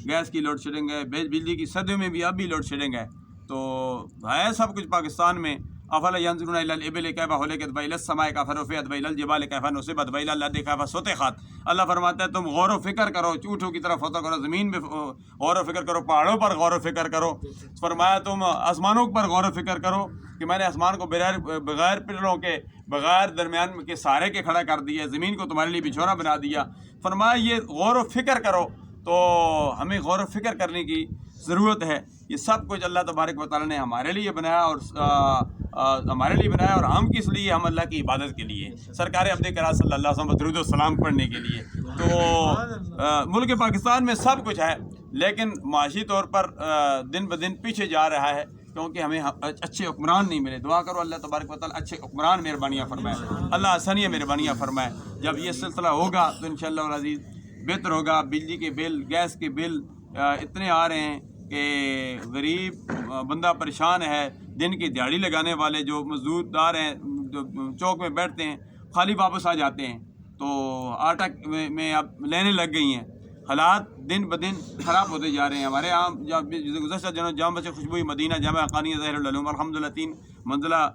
Gas کی load shedding ہے، بجلی کی سردیوں میں بھی اب بھی لوڈ شیڈنگ ہے. تو ہے سب کچھ پاکستان میں. افلا ينظرون الى الابل كيف خلقت والى السماء كيف رفعت والى الجبال كيف نصبت والى الارض كيف سطحت. اللہ فرماتا ہے تم غور و فکر کرو، چوٹوں کی طرف ہوتا کرو، زمین پہ غور و فکر کرو، پہاڑوں پر غور و فکر کرو. فرمایا تم آسمانوں پر غور و فکر کرو کہ میں نے آسمان کو بغیر پلروں کے، بغیر درمیان کے سہارے کے کھڑا کر دیا، زمین کو تمہارے لیے بچھونا بنا دیا. فرمایا یہ غور و فکر کرو. تو ہمیں غور و فکر کرنے کی ضرورت ہے. یہ سب کچھ اللہ تبارک و تعالیٰ نے ہمارے لیے بنایا، اور ہم کس لیے؟ ہم اللہ کی عبادت کے لیے، سرکار عبد کرام صلی اللہ علیہ وسلم درود و سلام پڑھنے کے لیے. تو ملک پاکستان میں سب کچھ ہے، لیکن معاشی طور پر دن بدن پیچھے جا رہا ہے، کیونکہ ہمیں اچھے حکمران نہیں ملے. دعا کرو اللہ تبارک و تعالیٰ اچھے حکمران مہربانیاں فرمائے، اللہ آسانیاں مہربانیاں فرمائے. جب یہ سلسلہ ہوگا تو انشاءاللہ العزیز بہتر ہوگا. بجلی کے بل، گیس کے بل اتنے آ رہے ہیں کہ غریب بندہ پریشان ہے. دن کی دیہڑی لگانے والے جو مزدور دار ہیں، جو چوک میں بیٹھتے ہیں، خالی واپس آ جاتے ہیں. تو آٹا میں اب لینے لگ گئی ہیں. حالات دن بدن خراب ہوتے جا رہے ہیں. ہمارے یہاں گزشتہ دنوں جامع مسجد خوشبوئی مدینہ جامع حقانیہ ظاہر العلوم الحمدللہ 3 منزلہ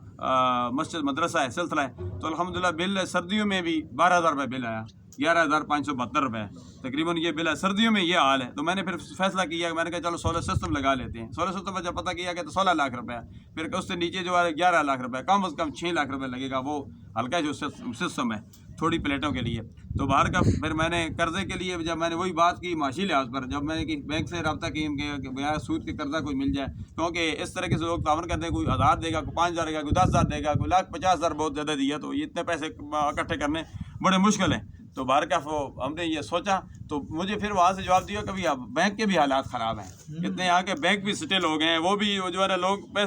مسجد مدرسہ ہے، سلسلہ ہے. تو الحمدللہ بل سردیوں میں بھی 12,000 روپے بل آیا، 11,572 روپے تقریباً یہ بل ہے. سردیوں میں یہ حال ہے. تو میں نے پھر فیصلہ کیا کہ میں نے کہا چلو سولر سسٹم لگا لیتے ہیں. سولر سسٹم میں جب پتہ کیا کہ تو 16 لاکھ روپے، پھر اس سے نیچے جو ہے 11 لاکھ روپے، کم از کم 6 لاکھ روپے لگے گا. وہ ہلکا جو سسٹم ہے تھوڑی پلیٹوں کے لیے. تو باہر کا پھر میں نے قرضے کے لیے جب میں نے وہی بات کی معاشی لحاظ پر، جب میں نے بینک سے رابطہ کی کہ بغیر سود کے قرضہ کوئی مل جائے، کیونکہ اس طرح کے لوگ تعاون کرتے ہیں. کوئی 1,000 دے گا، کوئی 5,000 دے گا، کوئی 10,000 دے گا، کوئی 1,50,000 بہت زیادہ دیا. تو یہ اتنے پیسے اکٹھے کرنے بڑے مشکل ہیں. تو باہر کا ہم نے یہ سوچا، تو مجھے پھر وہاں سے جواب دیا کہ بھئی بینک کے بھی حالات خراب ہیں. اتنے یہاں کے بینک بھی سٹل ہو گئے ہیں، وہ بھی جو ہے نا لوگ